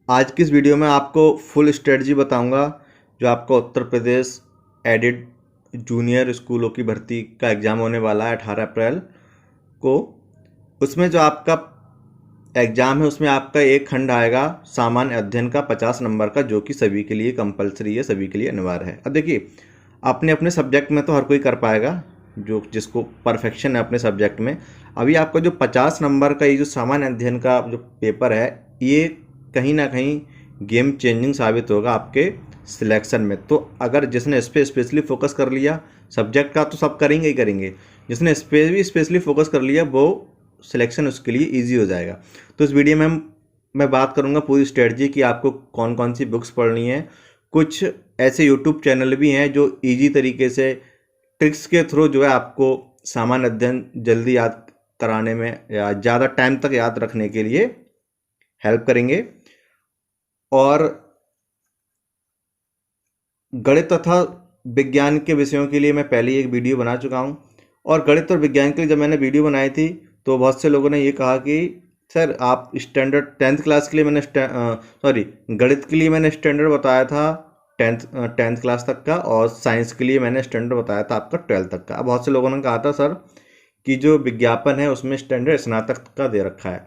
आज की इस वीडियो में आपको फुल स्ट्रेटजी बताऊंगा जो आपका उत्तर प्रदेश एडिड जूनियर स्कूलों की भर्ती का एग्ज़ाम होने वाला है 18 अप्रैल को। उसमें जो आपका एग्ज़ाम है उसमें आपका एक खंड आएगा सामान्य अध्ययन का 50 नंबर का, जो कि सभी के लिए कंपलसरी है, सभी के लिए अनिवार्य है। अब देखिए, अपने अपने सब्जेक्ट में तो हर कोई कर पाएगा जो जिसको परफेक्शन है अपने सब्जेक्ट में। अभी आपका जो 50 नंबर का ये जो सामान्य अध्ययन का जो पेपर है, ये कहीं ना कहीं गेम चेंजिंग साबित होगा आपके सिलेक्शन में। तो अगर जिसने इस पर स्पेशली फोकस कर लिया, सब्जेक्ट का तो सब करेंगे ही करेंगे, जिसने इस पर भी स्पेशली फोकस कर लिया वो सिलेक्शन उसके लिए इजी हो जाएगा। तो इस वीडियो में मैं बात करूंगा पूरी स्ट्रेटजी की आपको कौन कौन सी बुक्स पढ़नी है। कुछ ऐसे यूट्यूब चैनल भी हैं जो इजी तरीके से ट्रिक्स के थ्रू जो है आपको सामान्य अध्ययन जल्दी याद कराने में या ज़्यादा टाइम तक याद रखने के लिए हेल्प करेंगे। और गणित तथा विज्ञान के विषयों के लिए मैं पहले ही एक वीडियो बना चुका हूं। और गणित और विज्ञान के लिए जब मैंने वीडियो बनाई थी तो बहुत से लोगों ने ये कहा कि सर आप स्टैंडर्ड 10th क्लास के लिए मैंने गणित के लिए मैंने स्टैंडर्ड बताया था 10th क्लास तक का, और साइंस के लिए मैंने स्टैंडर्ड बताया था आपका 12th तक का। अब बहुत से लोगों ने कहा था सर कि जो विज्ञापन है उसमें स्टैंडर्ड स्नातक का दे रखा है।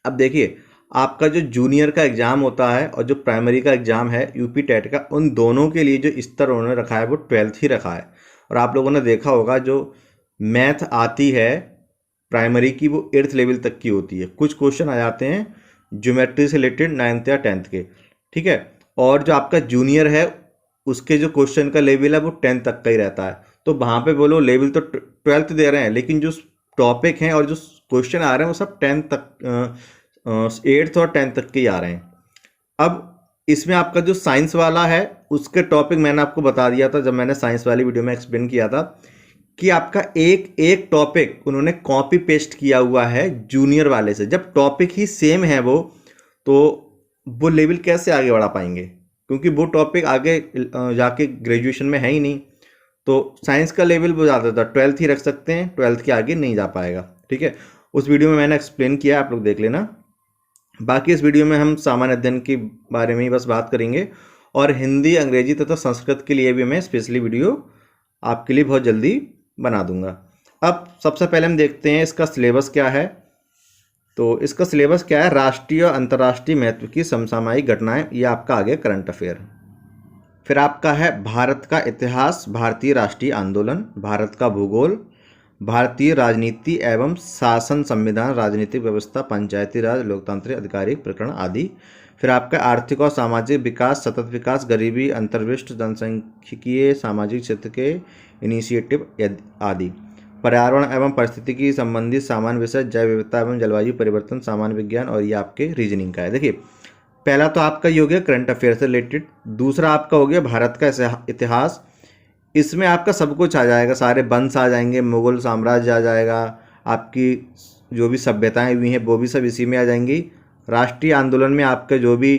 अब देखिए, आपका जो जूनियर का एग्ज़ाम होता है और जो प्राइमरी का एग्ज़ाम है यूपी टेट का, उन दोनों के लिए जो स्तर उन्होंने रखा है वो 12th ही रखा है। और आप लोगों ने देखा होगा जो मैथ आती है प्राइमरी की वो 8th लेवल तक की होती है। कुछ क्वेश्चन आ जाते हैं ज्योमेट्री से रिलेटेड 9th या 10th के, ठीक है। और जो आपका जूनियर है उसके जो क्वेश्चन का लेवल है वो 10th तक का ही रहता है। तो वहाँ पे बोलो लेवल तो 12th दे रहे हैं, लेकिन जो टॉपिक हैं और जो क्वेश्चन आ रहे हैं वो सब 10th तक 8th और 10th तक के ही आ रहे हैं। अब इसमें आपका जो साइंस वाला है उसके टॉपिक मैंने आपको बता दिया था जब मैंने साइंस वाली वीडियो में एक्सप्लेन किया था कि आपका एक एक टॉपिक उन्होंने कॉपी पेस्ट किया हुआ है जूनियर वाले से। जब टॉपिक ही सेम है तो वो लेवल कैसे आगे बढ़ा पाएंगे, क्योंकि वो टॉपिक आगे जाके ग्रेजुएशन में है ही नहीं। तो साइंस का लेवल वो ज़्यादा था 12th ही रख सकते हैं, 12th के आगे नहीं जा पाएगा, ठीक है। उस वीडियो में मैंने एक्सप्लेन किया, आप लोग देख लेना। बाकी इस वीडियो में हम सामान्य अध्ययन के बारे में ही बस बात करेंगे, और हिंदी, अंग्रेजी तथा संस्कृत के लिए भी मैं स्पेशली वीडियो आपके लिए बहुत जल्दी बना दूंगा। अब सबसे पहले हम देखते हैं इसका सिलेबस क्या है। तो इसका सिलेबस क्या है, राष्ट्रीय और अंतर्राष्ट्रीय महत्व की समसामयिक घटनाएं, ये आपका आगे करंट अफेयर। फिर आपका है भारत का इतिहास, भारतीय राष्ट्रीय आंदोलन, भारत का भूगोल, भारतीय राजनीति एवं शासन, संविधान, राजनीतिक व्यवस्था, पंचायती राज, लोकतांत्रिक आधिकारिक प्रकरण आदि। फिर आपका आर्थिक और सामाजिक विकास, सतत विकास, गरीबी, अंतर्विष्ट, जनसांख्यिकीय, सामाजिक क्षेत्र के इनिशिएटिव आदि। पर्यावरण एवं पारिस्थितिकी संबंधित सामान्य विषय, जैव विविधता एवं जलवायु परिवर्तन, सामान्य विज्ञान, और ये आपके रीजनिंग का है। देखिए, पहला तो आपका ये हो गया करंट अफेयर से रिलेटेड। दूसरा आपका हो गया भारत का इतिहास। इसमें आपका सब कुछ आ जाएगा, सारे वंश आ जाएंगे, मुगल साम्राज्य आ जाएगा, आपकी जो भी सभ्यताएं हुई हैं वो भी सब इसी में आ जाएंगी। राष्ट्रीय आंदोलन में आपके जो भी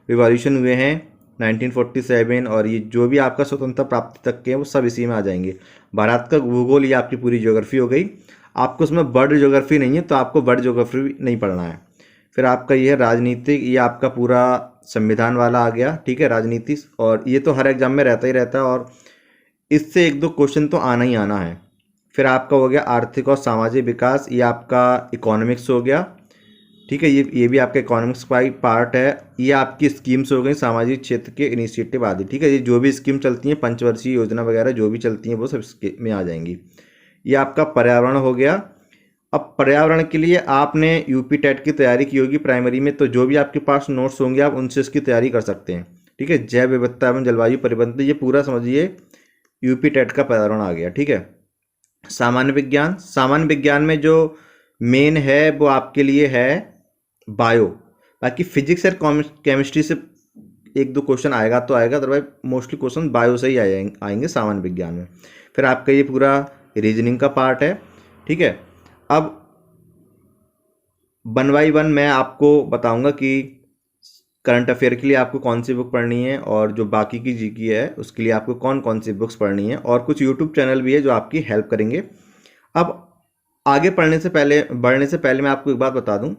रिवॉल्यूशन हुए हैं 1947 और ये जो भी आपका स्वतंत्रता प्राप्ति तक के हैं वो सब इसी में आ जाएंगे। भारत का भूगोल, ये आपकी पूरी ज्योग्राफी हो गई। आपको उसमें वर्ल्ड ज्योग्राफी नहीं है तो आपको वर्ल्ड ज्योग्राफी नहीं पढ़ना है। फिर आपका ये है राजनीतिक, ये आपका पूरा संविधान वाला आ गया, ठीक है, राजनीति। और ये तो हर एग्जाम में रहता ही रहता है और इससे एक दो क्वेश्चन तो आना ही आना है। फिर आपका हो गया आर्थिक और सामाजिक विकास, ये आपका इकोनॉमिक्स हो गया, ठीक है, ये भी आपका इकोनॉमिक्स का ही पार्ट है। ये आपकी स्कीम्स हो गई, सामाजिक क्षेत्र के इनिशिएटिव आदि, ठीक है। ये जो भी स्कीम चलती हैं, पंचवर्षीय योजना वगैरह जो भी चलती हैं वो सब इसके में आ जाएंगी। ये आपका पर्यावरण हो गया। अब पर्यावरण के लिए आपने यूपी टेट की तैयारी की होगी प्राइमरी में, तो जो भी आपके पास नोट्स होंगे आप उनसे इसकी तैयारी कर सकते हैं, ठीक है। जैव विविधता एवं जलवायु परिवर्तन, ये पूरा समझिए यूपी टेट का पर्यावरण आ गया, ठीक है। सामान्य विज्ञान, सामान्य विज्ञान में जो मेन है वो आपके लिए है बायो। बाकी फिजिक्स और केमिस्ट्री से एक दो क्वेश्चन आएगा तो आएगा, अदरवाइज मोस्टली क्वेश्चन बायो से ही आएंगे सामान्य विज्ञान में। फिर आपका ये पूरा रीजनिंग का पार्ट है, ठीक है। अब 1 बाई 1 मैं आपको बताऊंगा कि करंट अफेयर के लिए आपको कौन सी बुक पढ़नी है और जो बाकी की जीके है उसके लिए आपको कौन कौन सी बुक्स पढ़नी है, और कुछ यूट्यूब चैनल भी है जो आपकी हेल्प करेंगे। अब आगे बढ़ने से पहले मैं आपको एक बात बता दूं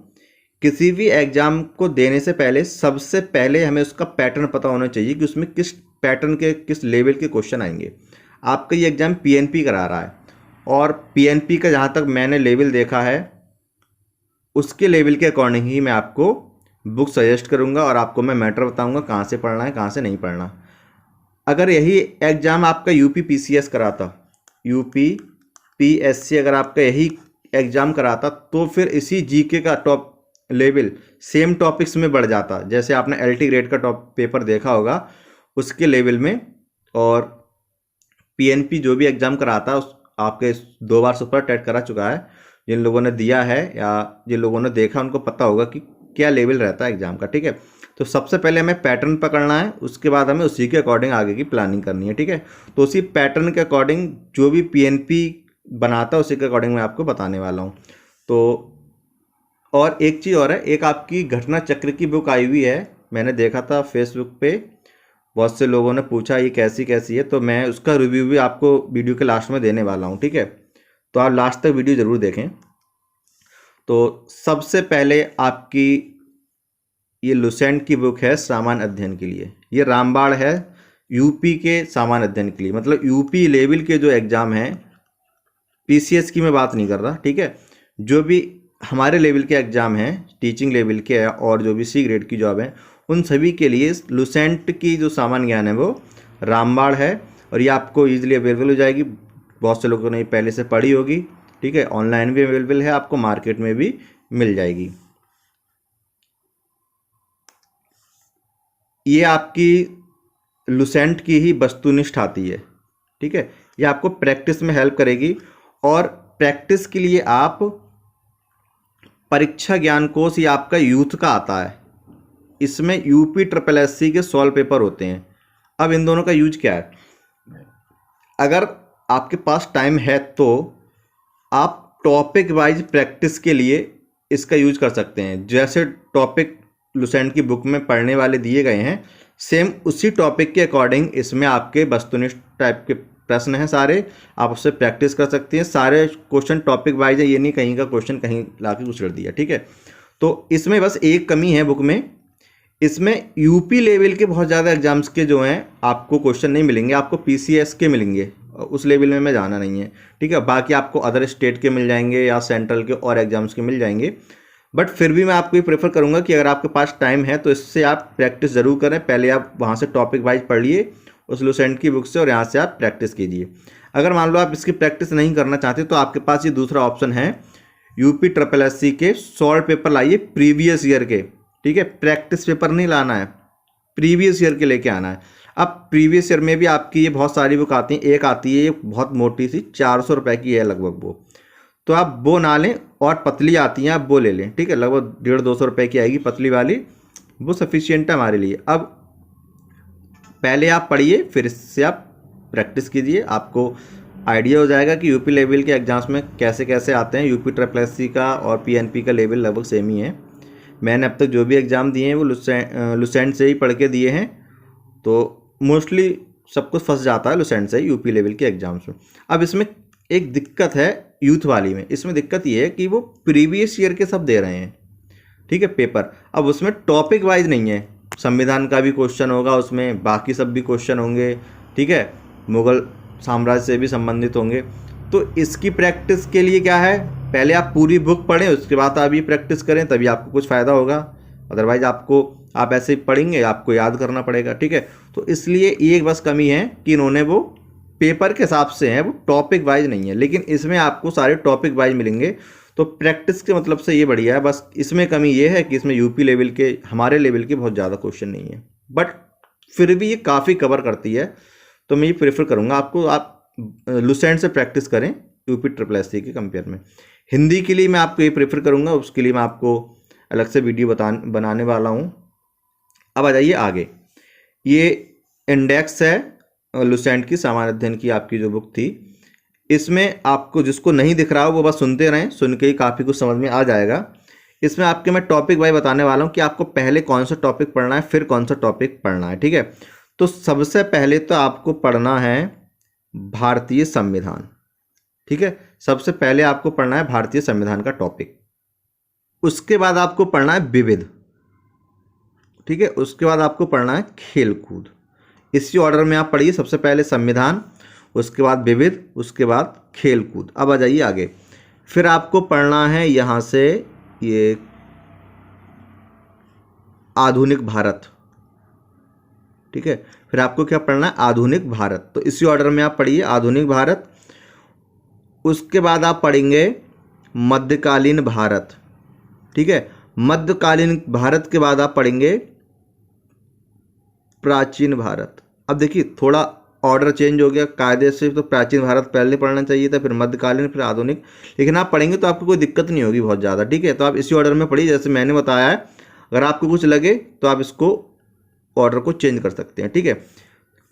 किसी भी एग्ज़ाम को देने से पहले सबसे पहले हमें उसका पैटर्न पता होना चाहिए कि उसमें किस पैटर्न के किस लेवल के क्वेश्चन आएंगे। आपका ये एग्ज़ाम पीएनपी करा रहा है और पीएनपी का जहाँ तक मैंने लेवल देखा है उसके लेवल के अकॉर्डिंग ही मैं आपको बुक सजेस्ट करूँगा और आपको मैं मैटर बताऊँगा कहाँ से पढ़ना है कहाँ से नहीं पढ़ना। अगर यही एग्ज़ाम आपका यूपी पीसीएस कराता, यूपी पीएससी अगर आपका यही एग्ज़ाम कराता तो फिर इसी जीके का टॉप लेवल सेम टॉपिक्स में बढ़ जाता। जैसे आपने एलटी ग्रेड का टॉप पेपर देखा होगा उसके लेवल में, और पीएनपी जो भी एग्ज़ाम कराता उस आपके 2 बार सुपर टेट करा चुका है। जिन लोगों ने दिया है या जिन लोगों ने देखा उनको पता होगा कि क्या लेवल रहता है एग्ज़ाम का, ठीक है। तो सबसे पहले हमें पैटर्न पकड़ना है, उसके बाद हमें उसी के अकॉर्डिंग आगे की प्लानिंग करनी है, ठीक है। तो उसी पैटर्न के अकॉर्डिंग जो भी पीएनपी बनाता है उसी के अकॉर्डिंग मैं आपको बताने वाला हूँ। तो और एक चीज़ और है, एक आपकी घटना चक्र की बुक आई हुई है, मैंने देखा था फेसबुक पे, बहुत से लोगों ने पूछा ये कैसी कैसी है, तो मैं उसका रिव्यू भी आपको वीडियो के लास्ट में देने वाला हूँ, ठीक है। तो आप लास्ट तक वीडियो ज़रूर देखें। तो सबसे पहले आपकी ये लुसेंट की बुक है सामान्य अध्ययन के लिए। ये रामबाण है यूपी के सामान्य अध्ययन के लिए, मतलब यूपी लेवल के जो एग्ज़ाम हैं, पीसीएस की मैं बात नहीं कर रहा, ठीक है। जो भी हमारे लेवल के एग्ज़ाम हैं, टीचिंग लेवल के हैं और जो भी सी ग्रेड की जॉब है, उन सभी के लिए लुसेंट की जो सामान्य ज्ञान है वो रामबाण है और ये आपको ईजिली अवेलेबल हो जाएगी। बहुत से लोगों ने पहले से पढ़ी होगी, ठीक है। ऑनलाइन भी अवेलेबल है, आपको मार्केट में भी मिल जाएगी। ये आपकी लुसेंट की ही वस्तुनिष्ठ आती है, ठीक है। ये आपको प्रैक्टिस में हेल्प करेगी और प्रैक्टिस के लिए आप परीक्षा ज्ञान कोश ये आपका यूथ का आता है। इसमें यूपी ट्रिपल एससी के सॉल्व पेपर होते हैं। अब इन दोनों का यूज क्या है, अगर आपके पास टाइम है तो आप टॉपिक वाइज प्रैक्टिस के लिए इसका यूज कर सकते हैं। जैसे टॉपिक लुसेंट की बुक में पढ़ने वाले दिए गए हैं, सेम उसी टॉपिक के अकॉर्डिंग इसमें आपके वस्तुनिष्ठ टाइप के प्रश्न हैं सारे, आप उससे प्रैक्टिस कर सकते हैं। सारे क्वेश्चन टॉपिक वाइज है, ये नहीं कहीं का क्वेश्चन कहीं ला के उछल दिया, ठीक है। तो इसमें बस एक कमी है बुक में, इसमें यूपी लेवल के बहुत ज़्यादा एग्जाम्स के जो हैं आपको क्वेश्चन नहीं मिलेंगे, आपको पीसीएस के मिलेंगे, उस लेवल में मैं जाना नहीं है, ठीक है। बाकी आपको अदर स्टेट के मिल जाएंगे या सेंट्रल के और एग्जाम्स के मिल जाएंगे। बट फिर भी मैं आपको ये प्रेफर करूंगा कि अगर आपके पास टाइम है तो इससे आप प्रैक्टिस ज़रूर करें। पहले आप वहाँ से टॉपिक वाइज पढ़ लिए उस लुसेंट की बुक से और यहाँ से आप प्रैक्टिस कीजिए। अगर मान लो आप इसकी प्रैक्टिस नहीं करना चाहते तो आपके पास ये दूसरा ऑप्शन है, यूपी ट्रिपल एससी के सॉल्व पेपर लाइए प्रीवियस ईयर के, ठीक है। प्रैक्टिस पेपर नहीं लाना है, प्रीवियस ईयर के लेके आना है। अब प्रीवियस ईयर में भी आपकी ये बहुत सारी बुक आती हैं, एक आती है ये बहुत मोटी सी 400 रुपये की है लगभग, वो तो आप वो ना लें, और पतली आती हैं आप वो ले लें, ठीक है। लगभग 150-200 रुपये की आएगी पतली वाली, वो सफिशियंट है हमारे लिए। अब पहले आप पढ़िए फिर इससे आप प्रैक्टिस कीजिए, आपको आइडिया हो जाएगा कि यूपी लेवल के एग्जाम्स में कैसे कैसे आते हैं। यूपी ट्रिपल एससी का और पीएनपी का लेवल लगभग सेम ही है। मैंने अब तक जो भी एग्ज़ाम दिए हैं वो लुसेंट से ही पढ़ के दिए हैं, तो मोस्टली सब कुछ फंस जाता है लुसेंट से यूपी लेवल के एग्जाम्स में। अब इसमें एक दिक्कत है यूथ वाली में, इसमें दिक्कत ये है कि वो प्रीवियस ईयर के सब दे रहे हैं, ठीक है, पेपर। अब उसमें टॉपिक वाइज नहीं है, संविधान का भी क्वेश्चन होगा उसमें, बाकी सब भी क्वेश्चन होंगे, ठीक है, मुगल साम्राज्य से भी संबंधित होंगे। तो इसकी प्रैक्टिस के लिए क्या है, पहले आप पूरी बुक पढ़ें उसके बाद आप ये प्रैक्टिस करें, तभी आपको कुछ फ़ायदा होगा। अदरवाइज आप ऐसे ही पढ़ेंगे, आपको याद करना पड़ेगा, ठीक है। तो इसलिए ये एक बस कमी है कि इन्होंने वो पेपर के हिसाब से है, वो टॉपिक वाइज नहीं है, लेकिन इसमें आपको सारे टॉपिक वाइज मिलेंगे। तो प्रैक्टिस के मतलब से ये बढ़िया है। बस इसमें कमी ये है कि इसमें यूपी लेवल के, हमारे लेवल के बहुत ज़्यादा क्वेश्चन नहीं है, बट फिर भी ये काफ़ी कवर करती है। तो मैं ये प्रेफर करूँगा आपको, आप लुसेंट से प्रैक्टिस करें यूपी ट्रिपल एससी के कंपेयर में। हिंदी के लिए मैं आपको ये प्रेफर करूँगा, उसके लिए मैं आपको अलग से वीडियो बनाने वाला हूँ। अब आ जाइए आगे, ये इंडेक्स है लुसेंट की सामान्य अध्ययन की आपकी जो बुक थी। इसमें आपको जिसको नहीं दिख रहा हो वो बस सुनते रहें, सुन के ही काफ़ी कुछ समझ में आ जाएगा। इसमें आपके मैं टॉपिक वाइज बताने वाला हूँ कि आपको पहले कौन सा टॉपिक पढ़ना है, फिर कौन सा टॉपिक पढ़ना है, ठीक है। तो सबसे पहले तो आपको पढ़ना है भारतीय संविधान, ठीक है। सबसे पहले आपको पढ़ना है भारतीय संविधान का टॉपिक। उसके बाद आपको पढ़ना है विविध, ठीक है। उसके बाद आपको पढ़ना है खेल कूद। इसी ऑर्डर में आप पढ़िए, सबसे पहले संविधान, उसके बाद विविध, उसके बाद खेल कूद। अब आ जाइए आगे। फिर आपको पढ़ना है यहाँ से ये आधुनिक भारत, ठीक है। फिर आपको क्या पढ़ना है, आधुनिक भारत। तो इसी ऑर्डर में आप पढ़िए आधुनिक भारत। उसके बाद आप पढ़ेंगे मध्यकालीन भारत, ठीक है। मध्यकालीन भारत के बाद आप पढ़ेंगे प्राचीन भारत। अब देखिए थोड़ा ऑर्डर चेंज हो गया कायदे से, तो प्राचीन भारत पहले पढ़ना चाहिए था, फिर मध्यकालीन, फिर आधुनिक, लेकिन आप पढ़ेंगे तो आपको कोई दिक्कत नहीं होगी बहुत ज़्यादा, ठीक है। तो आप इसी ऑर्डर में पढ़िए जैसे मैंने बताया है। अगर आपको कुछ लगे तो आप इसको ऑर्डर को चेंज कर सकते हैं, ठीक है।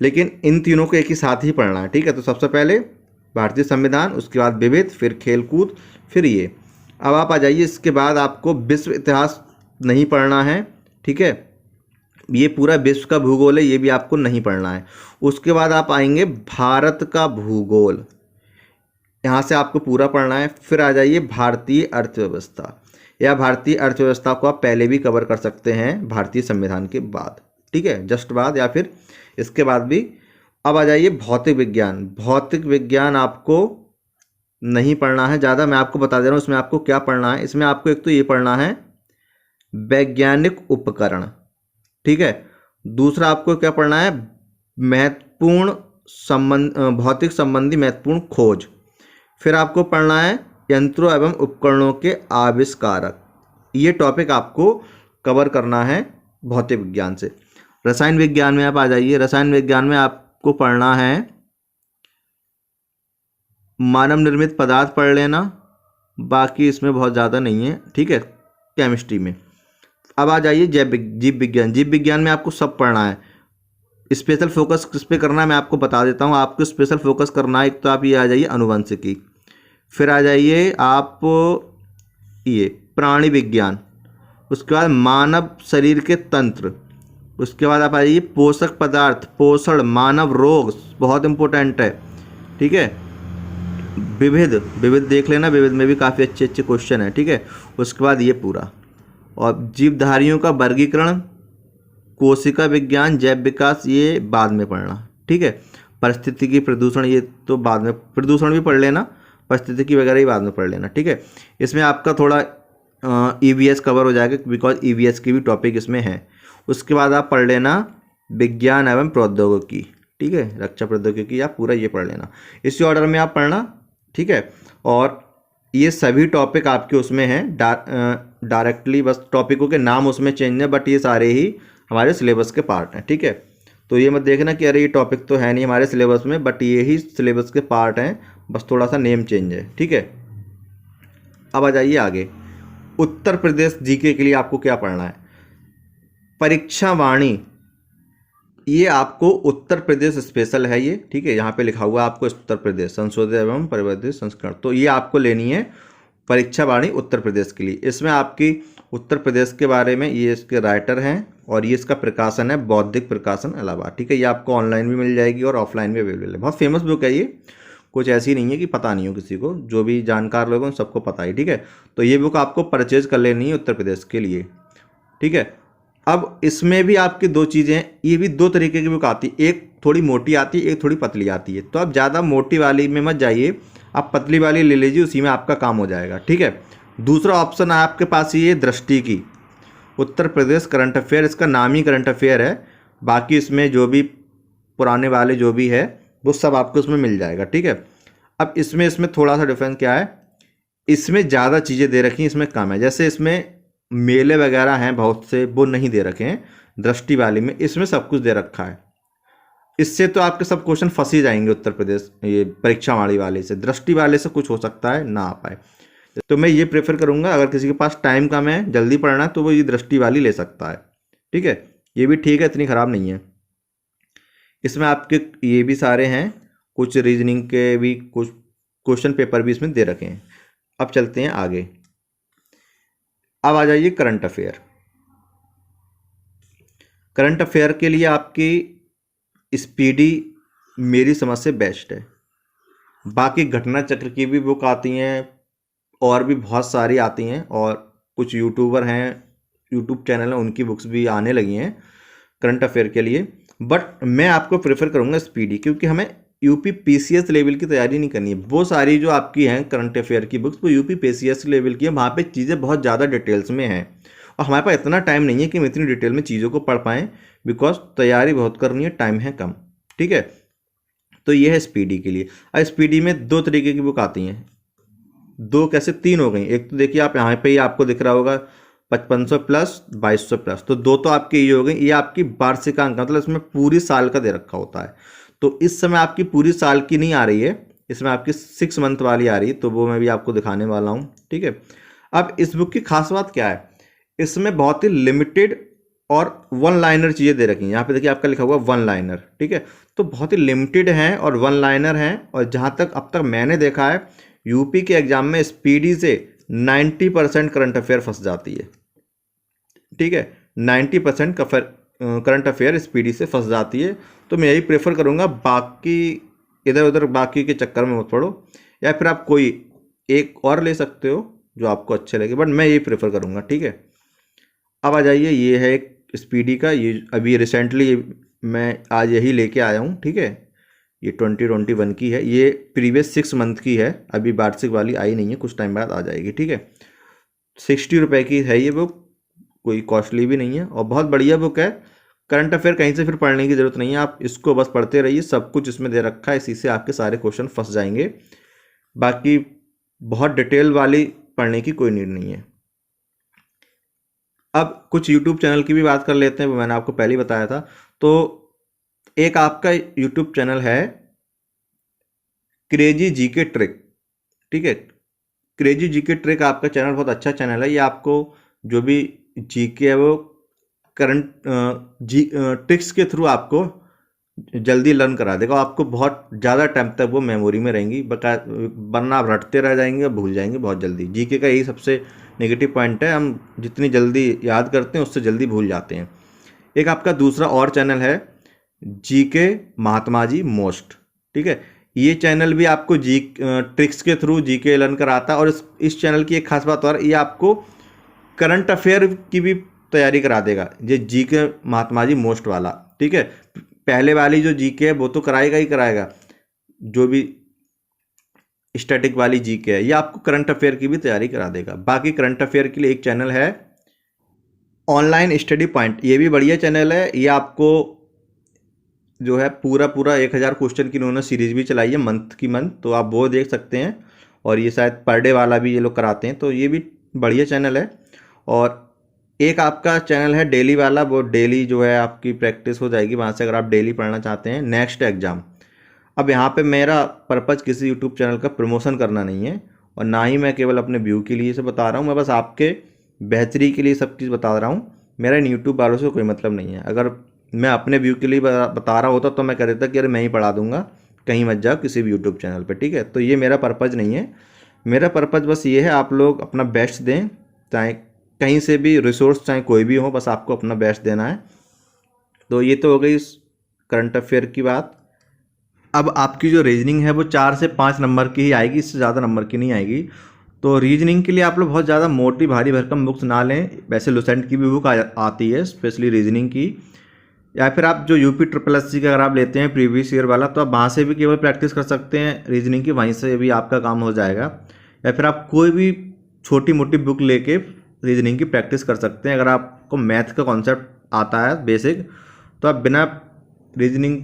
लेकिन इन तीनों को एक ही साथ ही पढ़ना है, ठीक है। तो सबसे पहले भारतीय संविधान, उसके बाद विविध, फिर खेल कूद, फिर ये। अब आप आ जाइए, इसके बाद आपको विश्व इतिहास नहीं पढ़ना है, ठीक है। ये पूरा विश्व का भूगोल है, ये भी आपको नहीं पढ़ना है। उसके बाद आप आएंगे भारत का भूगोल, यहाँ से आपको पूरा पढ़ना है। फिर आ जाइए भारतीय अर्थव्यवस्था, या भारतीय अर्थव्यवस्था को आप पहले भी कवर कर सकते हैं भारतीय संविधान के बाद, ठीक है, जस्ट बाद या फिर इसके बाद भी। अब आ जाइए भौतिक विज्ञान। भौतिक विज्ञान आपको नहीं पढ़ना है ज़्यादा, मैं आपको बता दे रहा हूँ इसमें आपको क्या पढ़ना है। इसमें आपको एक तो ये पढ़ना है वैज्ञानिक उपकरण, ठीक है। दूसरा आपको क्या पढ़ना है, महत्वपूर्ण भौतिक संबंधी महत्वपूर्ण खोज। फिर आपको पढ़ना है यंत्रों एवं उपकरणों के आविष्कारक। ये टॉपिक आपको कवर करना है भौतिक विज्ञान से। रसायन विज्ञान में आप आ जाइए। रसायन विज्ञान में आपको पढ़ना है मानव निर्मित पदार्थ पढ़ लेना, बाकी इसमें बहुत ज़्यादा नहीं है, ठीक है, केमिस्ट्री में। अब आ जाइए जीव विज्ञान। जीव विज्ञान में आपको सब पढ़ना है। स्पेशल फोकस किस पे करना है मैं आपको बता देता हूँ। आपको स्पेशल फोकस करना है, एक तो आप ये आ जाइए अनुवंशिकी, फिर आ जाइए आप ये प्राणी विज्ञान, उसके बाद मानव शरीर के तंत्र, उसके बाद आप आ जाइए पोषक पदार्थ, पोषण, मानव रोग, बहुत इंपॉर्टेंट है, ठीक है। विविध, विविध देख लेना, विविध में भी काफ़ी अच्छे अच्छे क्वेश्चन है, ठीक है। उसके बाद ये पूरा, और जीवधारियों का वर्गीकरण, कोशिका विज्ञान, जैव विकास, ये बाद में पढ़ना, ठीक है। पारिस्थितिकी, प्रदूषण, ये तो बाद में, प्रदूषण भी पढ़ लेना, पारिस्थितिकी वगैरह ही बाद में पढ़ लेना, ठीक है। इसमें आपका थोड़ा ईवीएस कवर हो जाएगा, बिकॉज ईवीएस की भी टॉपिक इसमें है। उसके बाद आप पढ़ लेना विज्ञान एवं प्रौद्योगिकी, ठीक है, रक्षा प्रौद्योगिकी, आप पूरा ये पढ़ लेना। इसी ऑर्डर में आप पढ़ना, ठीक है। और ये सभी टॉपिक आपके उसमें हैं डायरेक्टली, बस टॉपिकों के नाम उसमें चेंज है, बट ये सारे ही हमारे सिलेबस के पार्ट हैं, ठीक है। तो ये मत देखना कि अरे ये टॉपिक तो है नहीं हमारे सिलेबस में, बट ये ही सिलेबस के पार्ट हैं, बस थोड़ा सा नेम चेंज है, ठीक है। अब आ जाइए आगे। उत्तर प्रदेश जीके के लिए आपको क्या पढ़ना है, परीक्षा वाणी, ये आपको उत्तर प्रदेश स्पेशल है ये, ठीक है। यहाँ पे लिखा हुआ है आपको उत्तर प्रदेश संशोधित एवं परिवर्तित संस्करण, तो ये आपको लेनी है परीक्षा वाणी उत्तर प्रदेश के लिए। इसमें आपकी उत्तर प्रदेश के बारे में, ये इसके राइटर हैं और ये इसका प्रकाशन है बौद्धिक प्रकाशन इलाहाबाद, ठीक है। ये आपको ऑनलाइन भी मिल जाएगी और ऑफलाइन भी अवेलेबल है। बहुत फेमस बुक है ये, कुछ ऐसी नहीं है कि पता नहीं हो किसी को, जो भी जानकार लोग हैं सबको पता है, ठीक है। तो ये बुक आपको परचेज कर लेनी है उत्तर प्रदेश के लिए, ठीक है। अब इसमें भी आपकी दो चीज़ें हैं, ये भी दो तरीके की बुक आती है, एक थोड़ी मोटी आती है, एक थोड़ी पतली आती है। तो आप ज़्यादा मोटी वाली में मत जाइए, आप पतली वाली ले लीजिए, उसी में आपका काम हो जाएगा, ठीक है। दूसरा ऑप्शन है आपके पास ये दृष्टि की, उत्तर प्रदेश करंट अफेयर, इसका नाम ही करंट अफेयर है, बाकी इसमें जो भी पुराने वाले जो भी है वो सब आपको इसमें मिल जाएगा, ठीक है। अब इसमें थोड़ा सा डिफरेंस क्या है, इसमें ज़्यादा चीज़ें दे रखी हैं, इसमें कम है। जैसे इसमें मेले वगैरह हैं बहुत से, वो नहीं दे रखे हैं दृष्टि वाली में, इसमें सब कुछ दे रखा है। इससे तो आपके सब क्वेश्चन फंस ही जाएंगे उत्तर प्रदेश ये परीक्षा वाले से। दृष्टि वाले से कुछ हो सकता है ना आ पाए, तो मैं ये प्रेफर करूंगा, अगर किसी के पास टाइम कम है, जल्दी पढ़ना है, तो वो ये दृष्टि वाली ले सकता है, ठीक है। ये भी ठीक है, इतनी ख़राब नहीं है। इसमें आपके ये भी सारे हैं, कुछ रीजनिंग के भी कुछ क्वेश्चन पेपर भी इसमें दे रखे हैं। अब चलते हैं आगे। अब आ जाइए करंट अफेयर। करंट अफेयर के लिए आपकी स्पीडी मेरी समझ से बेस्ट है। बाकी घटना चक्र की भी बुक आती हैं और भी बहुत सारी आती हैं, और कुछ यूट्यूबर हैं, यूट्यूब चैनल हैं, उनकी बुक्स भी आने लगी हैं करंट अफेयर के लिए। बट मैं आपको प्रेफर करूँगा स्पीडी, क्योंकि हमें यूपी पीसीएस लेवल की तैयारी नहीं करनी है। वो सारी जो आपकी हैं करंट अफेयर की बुक्स वो यूपी पीसीएस लेवल की है, वहाँ पे चीज़ें बहुत ज़्यादा डिटेल्स में हैं और हमारे पास इतना टाइम नहीं है कि हम इतनी डिटेल में चीज़ों को पढ़ पाएँ, बिकॉज तैयारी बहुत करनी है, टाइम है कम। ठीक है, तो ये है स्पीडी के लिए। अब स्पीडी में 2 तरीके की बुक आती हैं, 2 कैसे 3 हो गई। एक तो देखिए आप यहाँ पे ही आपको दिख रहा होगा 5500 प्लस 2200 प्लस, तो 2 तो आपकी ये हो गई। ये आपकी वार्षिकांक, मतलब इसमें पूरी साल का दे रखा होता है। तो इस समय आपकी पूरी साल की नहीं आ रही है, इसमें आपकी 6 मंथ वाली आ रही है, तो वो मैं भी आपको दिखाने वाला हूँ। ठीक है, अब इस बुक की खास बात क्या है, इसमें बहुत ही लिमिटेड और वन लाइनर चीज़ें दे रखी हैं। यहाँ पे देखिए आपका लिखा हुआ वन लाइनर। ठीक है, तो बहुत ही लिमिटेड हैं और वन लाइनर हैं। और जहाँ तक अब तक मैंने देखा है, यूपी के एग्जाम में स्पीडी से 90% करंट अफेयर फंस जाती है। ठीक है, 90% करंट अफेयर स्पीडी से फंस जाती है। तो मैं यही प्रेफर करूँगा, बाकी इधर उधर बाकी के चक्कर में मत पड़ो, या फिर आप कोई एक और ले सकते हो जो आपको अच्छे लगे, बट मैं यही प्रेफर करूँगा। ठीक है, अब आ जाइए, ये है एक स्पीडी का, ये अभी रिसेंटली मैं आज यही लेके आया हूँ। ठीक है, ये 2021 की है, ये प्रीवियस 6 मंथ की है, अभी वार्षिक वाली आई नहीं है, कुछ टाइम बाद आ जाएगी। ठीक है, 60 रुपये की है ये बुक, कोई कॉस्टली भी नहीं है और बहुत बढ़िया बुक है। करंट अफेयर कहीं से फिर पढ़ने की ज़रूरत नहीं है, आप इसको बस पढ़ते रहिए, सब कुछ इसमें दे रखा है, इसी से आपके सारे क्वेश्चन फंस जाएंगे। बाकी बहुत डिटेल वाली पढ़ने की कोई नीड नहीं है। अब कुछ यूट्यूब चैनल की भी बात कर लेते हैं, वो मैंने आपको पहले ही बताया था। तो एक आपका यूट्यूब चैनल है क्रेजी जीके ट्रिक। ठीक है, क्रेजी जीके ट्रिक आपका चैनल बहुत अच्छा चैनल है। ये आपको जो भी जीके है वो करंट ट्रिक्स के थ्रू आपको जल्दी लर्न करा देगा, आपको बहुत ज़्यादा टाइम तक वो मेमोरी में रहेंगी, वरना आप रटते रह जाएंगे, भूल जाएंगे बहुत जल्दी। जीके का यही सबसे नेगेटिव पॉइंट है, हम जितनी जल्दी याद करते हैं उससे जल्दी भूल जाते हैं। एक आपका दूसरा और चैनल है जीके महात्मा जी मोस्ट। ठीक है, ये चैनल भी आपको ट्रिक्स के थ्रू जीके लर्न कराता है। और इस चैनल की एक खास बात और, ये आपको करंट अफेयर की भी तैयारी करा देगा, ये जीके महात्मा जी मोस्ट वाला। ठीक है, पहले वाली जो जीके है वो तो कराएगा ही कराएगा, जो भी स्टैटिक वाली जीके है, ये आपको करंट अफेयर की भी तैयारी करा देगा। बाकी करंट अफेयर के लिए एक चैनल है ऑनलाइन स्टडी पॉइंट, ये भी बढ़िया चैनल है। ये आपको जो है पूरा 1000 क्वेश्चन की इन्होंने सीरीज भी चलाई है, मंथ की मंथ, तो आप वो देख सकते हैं। और ये शायद पर डे वाला भी ये लोग कराते हैं, तो ये भी बढ़िया चैनल है। और एक आपका चैनल है डेली वाला, वो डेली जो है आपकी प्रैक्टिस हो जाएगी वहाँ से, अगर आप डेली पढ़ना चाहते हैं नेक्स्ट एग्ज़ाम। अब यहाँ पे मेरा पर्पज़ किसी यूट्यूब चैनल का प्रमोशन करना नहीं है, और ना ही मैं केवल अपने व्यू के लिए से बता रहा हूँ, मैं बस आपके बेहतरी के लिए सब चीज़ बता रहा हूँ। मेरा इन यूट्यूब वालों से कोई मतलब नहीं है। अगर मैं अपने व्यू के लिए बता रहा होता तो मैं कह देता कि अरे मैं ही पढ़ा दूंगा, कहीं मत जाओ किसी भी यूट्यूब चैनल पर। ठीक है, तो ये मेरा पर्पज़ नहीं है। मेरा पर्पज़ बस ये है, आप लोग अपना बेस्ट दें, चाहे कहीं से भी रिसोर्स चाहे कोई भी हो, बस आपको अपना बेस्ट देना है। तो ये तो हो गई करंट अफेयर की बात। अब आपकी जो रीजनिंग है वो 4 से 5 नंबर की ही आएगी, इससे ज़्यादा नंबर की नहीं आएगी। तो रीजनिंग के लिए आप लोग बहुत ज़्यादा मोटी भारी भरकम बुक्स ना लें। वैसे लुसेंट की भी बुक आती है स्पेशली रीजनिंग की, या फिर आप जो यूपी SSC का अगर आप लेते हैं प्रीवियस ईयर वाला, तो आप वहाँ से भी केवल प्रैक्टिस कर सकते हैं रीजनिंग की, वहीं से भी आपका काम हो जाएगा। या फिर आप कोई भी छोटी मोटी बुक लेके रीजनिंग की प्रैक्टिस कर सकते हैं। अगर आपको मैथ का कॉन्सेप्ट आता है बेसिक, तो आप बिना रीजनिंग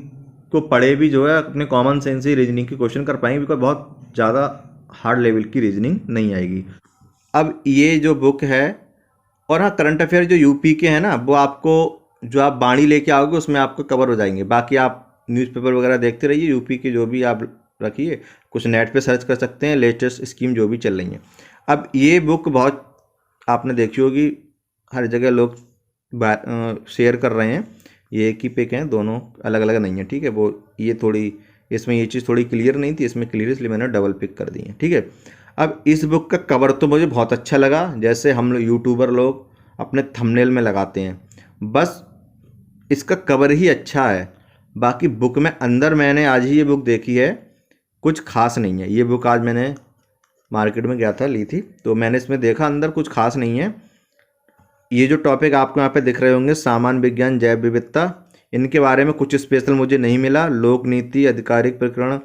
को पढ़े भी जो है अपने कॉमन सेंस से रीजनिंग के क्वेश्चन कर पाएंगे, बिकॉज बहुत ज़्यादा हार्ड लेवल की रीजनिंग नहीं आएगी। अब ये जो बुक है, और हाँ करंट अफेयर जो यूपी के हैं ना, वो आपको जो आप बाणी लेके आओगे उसमें आपको कवर हो जाएंगे। बाकी आप न्यूज़पेपर वगैरह देखते रहिए, यूपी की जो भी आप रखिए, कुछ नेट पे सर्च कर सकते हैं लेटेस्ट स्कीम जो भी चल रही है। अब ये बुक बहुत आपने देखी होगी, हर जगह लोग शेयर कर रहे हैं, ये एक ही पिक हैं, दोनों अलग अलग नहीं है। ठीक है, वो ये थोड़ी इसमें ये चीज़ थोड़ी क्लियर नहीं थी, इसमें क्लियर, इसलिए मैंने डबल पिक कर दी है। ठीक है, अब इस बुक का कवर तो मुझे बहुत अच्छा लगा, जैसे हम लोग यूट्यूबर लोग अपने थंबनेल में लगाते हैं, बस इसका कवर ही अच्छा है। बाकी बुक में अंदर मैंने आज ही ये बुक देखी है, कुछ खास नहीं है। ये बुक आज मैंने मार्केट में गया था, ली थी, तो मैंने इसमें देखा अंदर कुछ खास नहीं है। ये जो टॉपिक आपको यहाँ पे दिख रहे होंगे, सामान्य विज्ञान, जैव विविधता, इनके बारे में कुछ स्पेशल मुझे नहीं मिला। लोक नीति, आधिकारिक प्रकरण,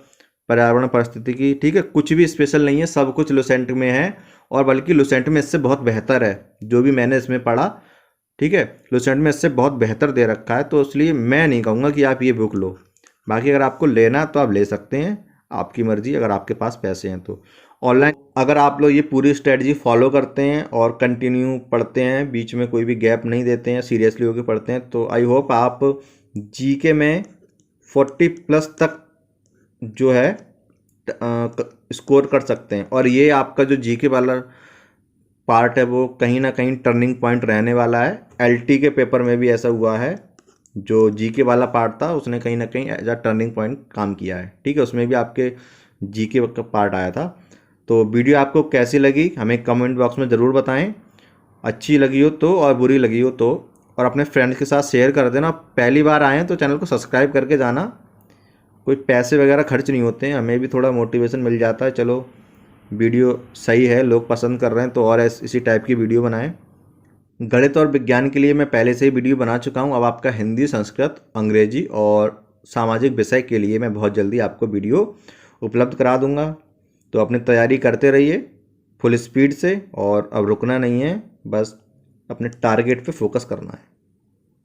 पर्यावरण परिस्थितिकी, ठीक है, कुछ भी स्पेशल नहीं है, सब कुछ लुसेंट में है। और बल्कि लुसेंट में इससे बहुत बेहतर है जो भी मैंने इसमें पढ़ा, ठीक है, लुसेंट में इससे बहुत बेहतर दे रखा है। तो इसलिए मैं नहीं कहूँगा कि आप ये बुक लो। बाकी अगर आपको लेना तो आप ले सकते हैं, आपकी मर्जी, अगर आपके पास पैसे हैं तो। ऑनलाइन अगर आप लोग ये पूरी स्ट्रेटजी फॉलो करते हैं और कंटिन्यू पढ़ते हैं, बीच में कोई भी गैप नहीं देते हैं, सीरियसली होकर पढ़ते हैं, तो आई होप आप जीके में 40+ तक जो है स्कोर कर सकते हैं। और ये आपका जो जीके वाला पार्ट है वो कहीं ना कहीं टर्निंग पॉइंट रहने वाला है। एलटी के पेपर में भी ऐसा हुआ है, जो जीके वाला पार्ट था उसने कहीं ना कहीं एज अ टर्निंग पॉइंट काम किया है, ठीक है, उसमें भी आपके जीके का पार्ट आया था। तो वीडियो आपको कैसी लगी हमें कमेंट बॉक्स में ज़रूर बताएं, अच्छी लगी हो तो और बुरी लगी हो तो, और अपने फ्रेंड्स के साथ शेयर कर देना। पहली बार आए हैं तो चैनल को सब्सक्राइब करके जाना, कोई पैसे वगैरह खर्च नहीं होते हैं, हमें भी थोड़ा मोटिवेशन मिल जाता है। चलो वीडियो सही है, लोग पसंद कर रहे हैं तो और इसी टाइप की वीडियो बनाएं। गणित और विज्ञान के लिए मैं पहले से ही वीडियो बना चुका हूं। अब आपका हिंदी, संस्कृत, अंग्रेजी और सामाजिक विषय के लिए मैं बहुत जल्दी आपको वीडियो उपलब्ध करा दूंगा। तो अपनी तैयारी करते रहिए फुल स्पीड से, और अब रुकना नहीं है, बस अपने टारगेट पे फोकस करना है।